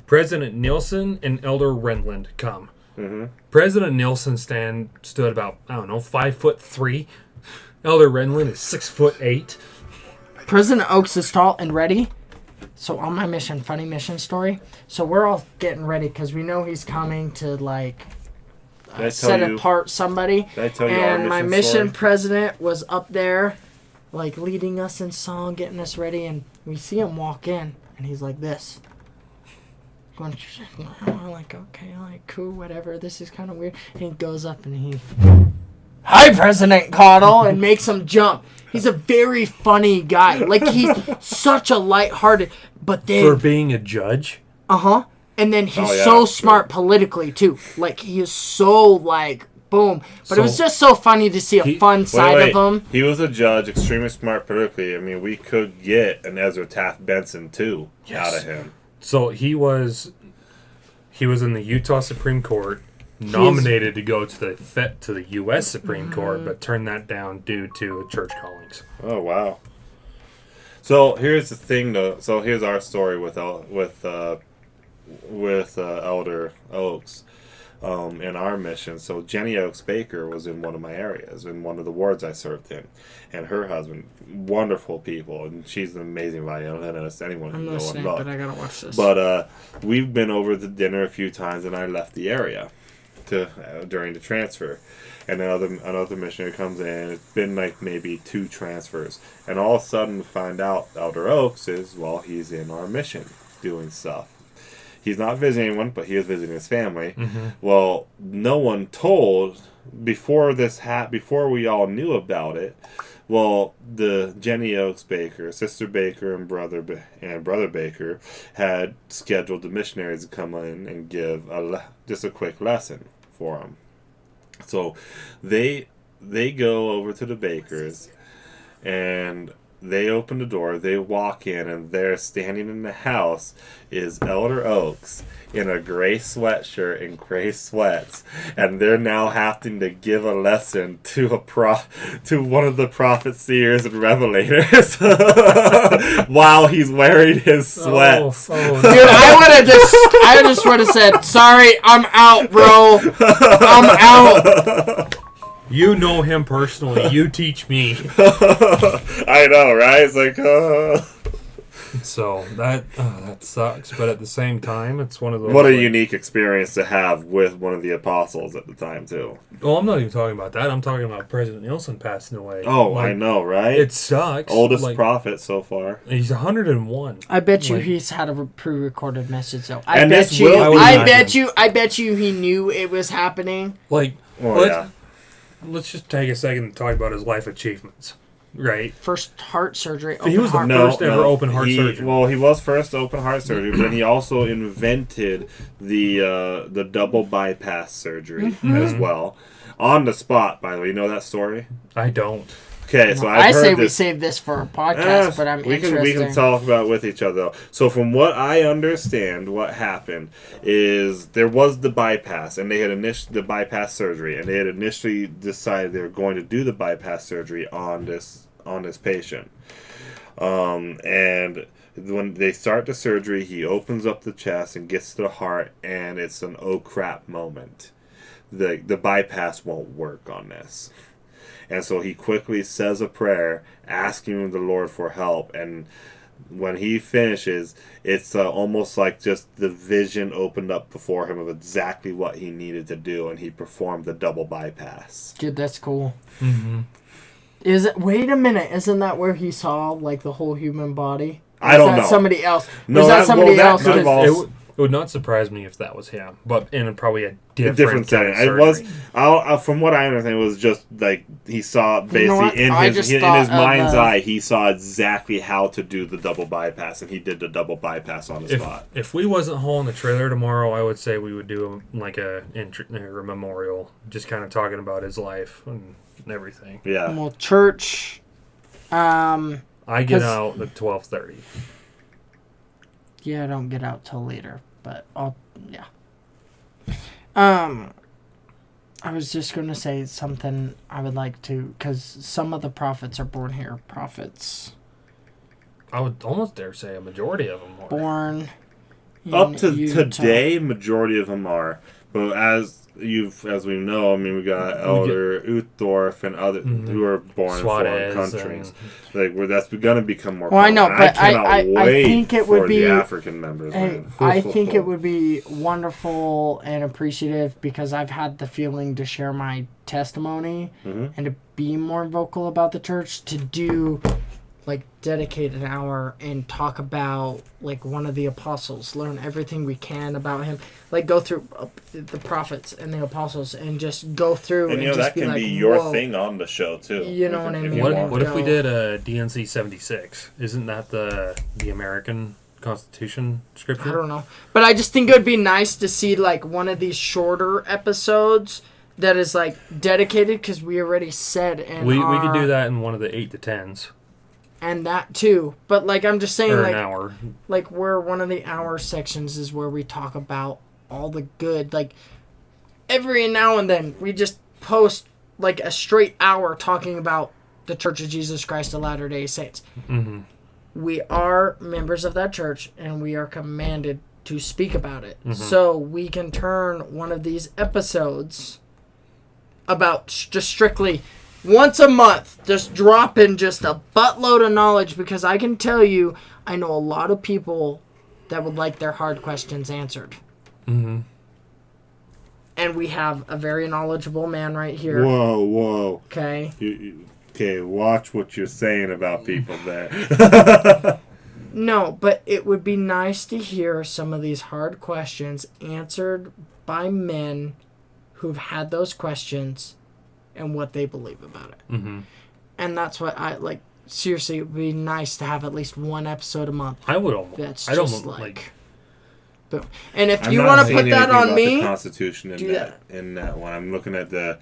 President Nielsen and Elder Renland come. Mm-hmm. President Nielsen stood about 5'3". Elder Renland is 6'8". President Oaks is tall and ready. So on my mission, funny mission story. So we're all getting ready because we know he's coming to like Did I set tell you- apart somebody. Did I tell you our And my mission mission story? president was up there, like leading us in song, getting us ready, and we see him walk in, and he's like this. Going, I'm like, okay, like cool, whatever. This is kind of weird. And he goes up and he, hi, President Cottle, and makes him jump. He's a very funny guy. Like he's such a lighthearted, but then For being a judge? and then he's Oh, yeah, so that's smart politically too. Like he is so like boom. But it was So- just so funny to see a fun side of him. He was a judge, extremely smart politically. I mean, we could get an Ezra Taft Benson too out of him. So he was in the Utah Supreme Court, nominated to go to the U.S. Supreme Court, but turned that down due to church callings. Oh wow! So here's the thing, though. So here's our story with Elder Oaks in our mission. So Jenny Oaks Baker was in one of my areas, in one of the wards I served in, and her husband, wonderful people, and she's an amazing violinist. Anyone I'm can go and listening, look. but I gotta watch this. But we've been over to dinner a few times, and I left the area during the transfer. And another missionary comes in. It's been like maybe 2 transfers, and all of a sudden we find out Elder Oaks he's in our mission doing stuff. He's not visiting anyone, but he is visiting his family. Mm-hmm. Well, no one told before before we all knew about it. Well, the Jenny Oaks Baker, Sister Baker, and Brother Baker had scheduled the missionaries to come in and give just a quick lesson for them. So they go over to the Bakers, and they open the door, they walk in, and there standing in the house is Elder Oaks in a gray sweatshirt and gray sweats, and they're now having to give a lesson to one of the prophet seers and revelators while he's wearing his sweats. Dude, I just would have said, sorry, I'm out, bro. I'm out. You know him personally. You teach me. I know, right? It's like, So that sucks, but at the same time, it's one of those. what a unique experience to have with one of the apostles at the time, too. Well, I'm not even talking about that. I'm talking about President Nielsen passing away. Oh, Like, I know, right? It sucks. Oldest Like, prophet so far. He's 101. I bet you Like- he's had a pre-recorded message though. And this will be- I bet you he knew it was happening. Like, Oh, yeah. let's just take a second and talk about his life achievements. Right. First heart surgery. He was the open first heart. ever open heart he, surgeon. Well, he was first open heart surgery, but then he also invented the double bypass surgery as well. On the spot, by the way. You know that story? I don't. Okay, so I I've say heard we this. save this for a podcast, but I'm we interested. can talk about it with each other though. So from what I understand, what happened is there was the bypass, and they had the bypass surgery, and they had initially decided they were going to do the bypass surgery on this patient. And when they start the surgery, he opens up the chest and gets to the heart, and it's an oh crap moment. The bypass won't work on this. And so he quickly says a prayer, asking the Lord for help. And when he finishes, it's almost like just the vision opened up before him of exactly what he needed to do, and he performed the double bypass. Dude, that's cool. Mm-hmm. Is it? Wait a minute. Isn't that where he saw like the whole human body? I don't know. Somebody else. No, Was that somebody that else? involves- It would not surprise me if that was him, but in probably a different setting. kind of It was, surgery. from what I understand, it was just like he saw basically in I his just in thought his of, mind's eye, he saw exactly how to do the double bypass, and he did the double bypass on the spot. If we wasn't hauling the trailer tomorrow, I would say we would do like a memorial, just kind of talking about his life and everything. Yeah. Well, church. I get 'cause- out at 12:30. Yeah, I don't get out till later, but yeah. I was just gonna say something I would like to, because some of the prophets are born here. Prophets I would almost dare say a majority of them are. born in Up to Utah. today, majority of them are, but as we know, I mean, we got Elder Uthdorf and other who are born in foreign countries. Like that's going to become more. Well, I know, common. but cannot I wait think it for would be the African members. Man. I think it would be wonderful and appreciative, because I've had the feeling to share my testimony and to be more vocal about the church, to do like dedicate an hour and talk about like one of the apostles, learn everything we can about him, like go through the prophets and the apostles and just go through And you know just that can like, be your whoa. thing on the show too. You know what I mean? What if we did a DNC 76? Isn't that the American Constitution scripture? I don't know, but I just think it would be nice to see like one of these shorter episodes that is like dedicated, because we already said we could do that in one of the 8 to 10s. And that too, but like I'm just saying, Or like an hour. like where one of the hour sections is where we talk about all the good. Like every now and then we just post like a straight hour talking about the Church of Jesus Christ of Latter-day Saints. Mm-hmm. We are members of that church, and we are commanded to speak about it. Mm-hmm. So we can turn one of these episodes about just strictly once a month, just drop in just a buttload of knowledge, because I can tell you, I know a lot of people that would like their hard questions answered. Mm-hmm. And we have a very knowledgeable man right here. Whoa. Okay. Okay, watch what you're saying about people there. No, but it would be nice to hear some of these hard questions answered by men who've had those questions and what they believe about it. Mm-hmm. And that's what I like. Seriously, it would be nice to have at least one episode a month. I would almost. That's I just don't like. Boom. And if I'm you not want to seeing put that anything on about me, the Constitution do in that one. I'm looking at the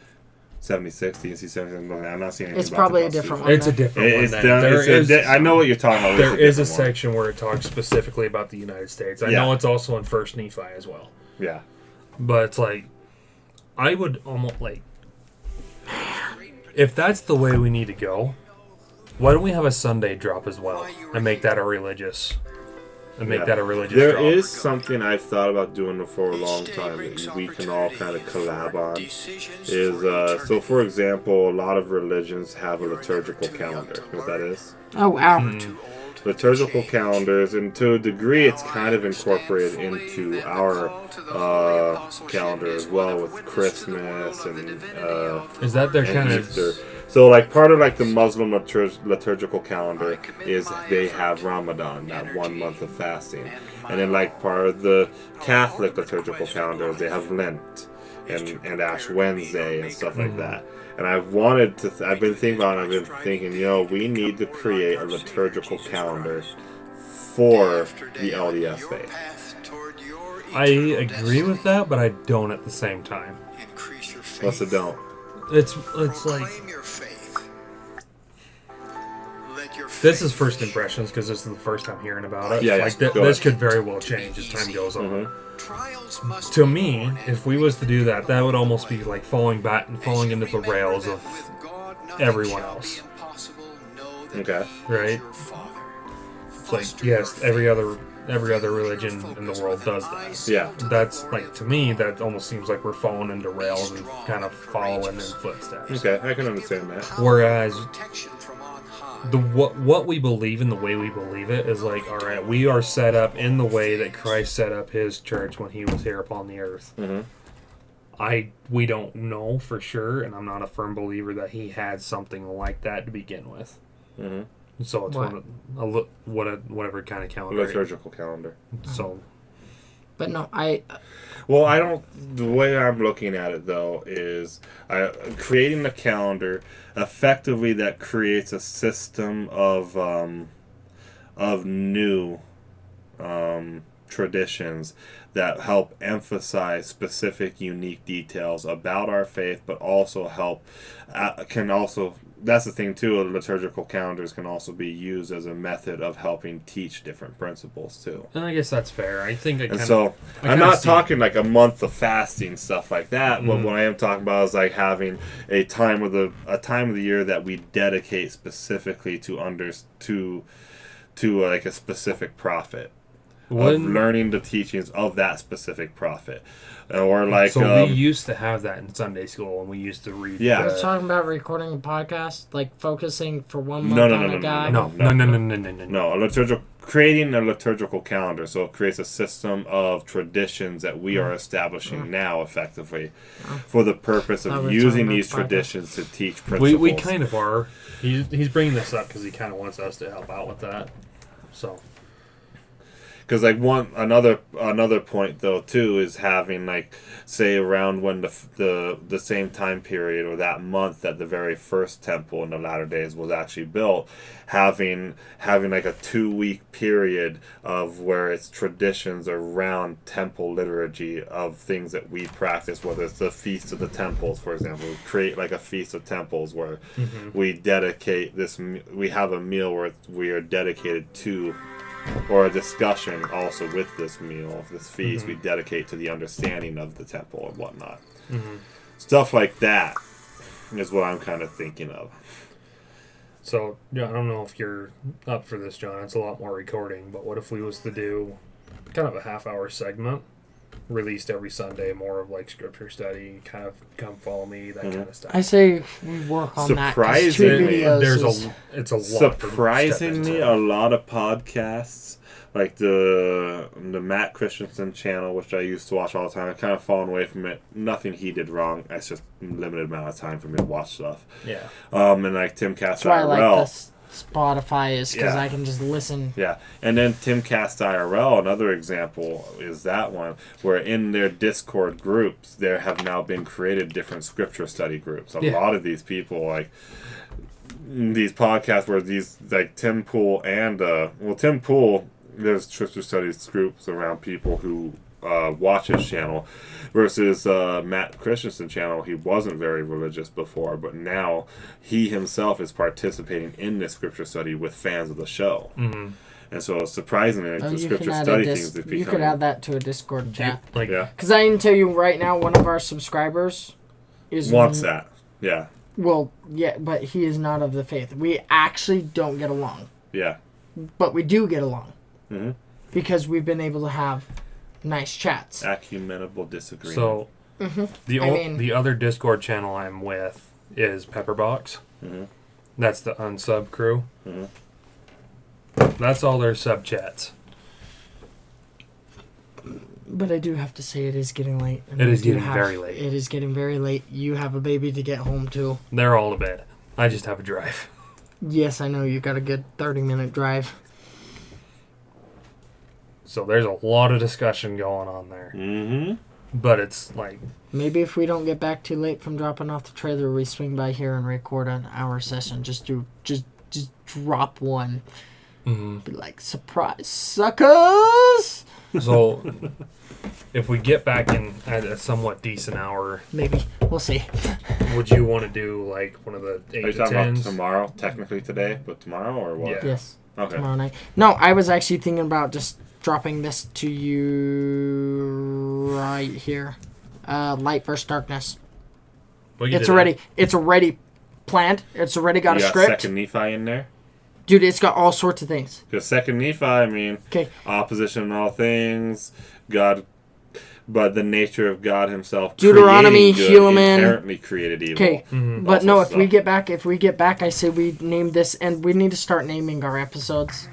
76, DNC 76. I'm not seeing anything it's about probably the a different Constitution. one. It's a different one. It's then. done- There it's is- I know what you're talking about. There is a different one. section where it talks specifically about the United States. I Yeah. know it's also in First Nephi as well. Yeah. But it's like, I would almost like, if that's the way we need to go, why don't we have a Sunday drop as well and make that a religious, Yeah. drop? There is something I've thought about doing for a long time that we can all kind of collab on. Is so for example, a lot of religions have a liturgical calendar. You know what that is? Oh wow! Liturgical calendars, and to a degree, it's kind of incorporated into our calendar as well, with Christmas and Is that their and kind Easter. of? So, like, part of like the Muslim liturgical calendar is they have Ramadan, that 1 month of fasting, and then like part of the Catholic liturgical calendar is they have Lent, and Ash Wednesday and stuff like that. And I've wanted to. I've been thinking about it. I've been thinking, we need to create a liturgical calendar for the LDS faith. I agree with that, but I don't at the same time. What's the don't? It's like this is first impressions because this is the first time hearing about it. Yeah, like go this ahead. could very well change as time goes on. Mm-hmm. To me, if we was to do that, that would almost be like falling into the rails of everyone else. Okay. Right? It's like, yes, every other religion in the world does that. Yeah. That's like, to me, that almost seems like we're falling into rails and kind of following in footsteps. Okay, I can understand that. Whereas what we believe and the way we believe it is like, all right, we are set up in the way that Christ set up his church when he was here upon the earth. Mm-hmm. We don't know for sure, and I'm not a firm believer that he had something like that to begin with. Mm-hmm. So it's whatever kind of calendar. Liturgical calendar. So, But no, Well, I don't. The way I'm looking at it, though, is creating a calendar effectively that creates a system of new traditions that help emphasize specific, unique details about our faith, but also help That's the thing too. Liturgical calendars can also be used as a method of helping teach different principles too. and I guess that's fair. I think I'm not talking like a month of fasting stuff like that. But what I am talking about is like having a time of the year that we dedicate specifically to like a specific prophet. Of learning the teachings of that specific prophet, or like we used to have that in Sunday school, and we used to read. Yeah. I was talking about recording a podcast, like focusing for 1 month on a guy. No. Creating a liturgical calendar, so it creates a system of traditions that we are establishing now effectively for the purpose of using these traditions to teach principles. We kind of are. He's bringing this up because he kind of wants us to help out with that. So. Because like another point though too is having like say around when the same time period or that month that the very first temple in the latter days was actually built, having like a 2-week period of where it's traditions around temple liturgy of things that we practice, whether it's the Feast of the Temples, for example. We create like a Feast of Temples where we dedicate we have a meal where we are dedicated to, or a discussion also with this meal, this feast, we dedicate to the understanding of the temple and whatnot. Stuff like that is what I'm kind of thinking of. So, yeah, I don't know if you're up for this, John. It's a lot more recording, but what if we was to do kind of a half-hour segment, released every Sunday, more of like scripture study, kind of come follow me, that kind of stuff. I say we work on that. 'Cause 2 Surprisingly, videos it's a lot. Surprisingly, a lot of podcasts, like the Matt Christensen channel, which I used to watch all the time, I've kind of fallen away from it. Nothing he did wrong. It's just a limited amount of time for me to watch stuff. Yeah. And like Tim Cast That's why I IRL. like this Spotify is because Yeah. I can just listen. Yeah, and then Tim Cast IRL, another example is that one, where in their Discord groups, there have now been created different scripture study groups. A lot of these people, like, these podcasts where these, like Tim Pool and, Tim Pool, there's scripture studies groups around people who watch his channel, versus Matt Christensen channel. He wasn't very religious before, but now he himself is participating in this scripture study with fans of the show. And so surprisingly, the scripture study things have become... You could add that to a Discord chat. Because I can tell you right now, one of our subscribers wants that. Yeah. Well, yeah, but he is not of the faith. We actually don't get along. Yeah. But we do get along. Because we've been able to have nice chats. Ecumenical disagreement. So, the other Discord channel I'm with is Pepperbox. That's the unsub crew. That's all their sub chats. But I do have to say it is getting late. It is getting very late. It is getting very late. You have a baby to get home to. They're all to bed. I just have a drive. Yes, I know. You got a good 30-minute drive. So there's a lot of discussion going on there. But it's like, Maybe if we don't get back too late from dropping off the trailer, we swing by here and record an hour session. Just drop one. Be like, surprise, suckers! so if we get back in at a somewhat decent hour, Maybe. We'll see. would you want to do like one of the 8 Are you to talking about 10s? tomorrow? Technically today, but tomorrow or what? Yeah. Yes. Okay. Tomorrow night. No, I was actually thinking about just dropping this to you right here. Light versus darkness. We can It's do that. already planned. It's already got You a got script. Second Nephi in there? Dude, it's got all sorts of things. Because Second Nephi, I mean, Okay. opposition in all things, God, but the nature of God Himself. Deuteronomy, creating good, Helaman. inherently created evil. Okay. But Also no, if stuff. we get back, I say we name this, and we need to start naming our episodes.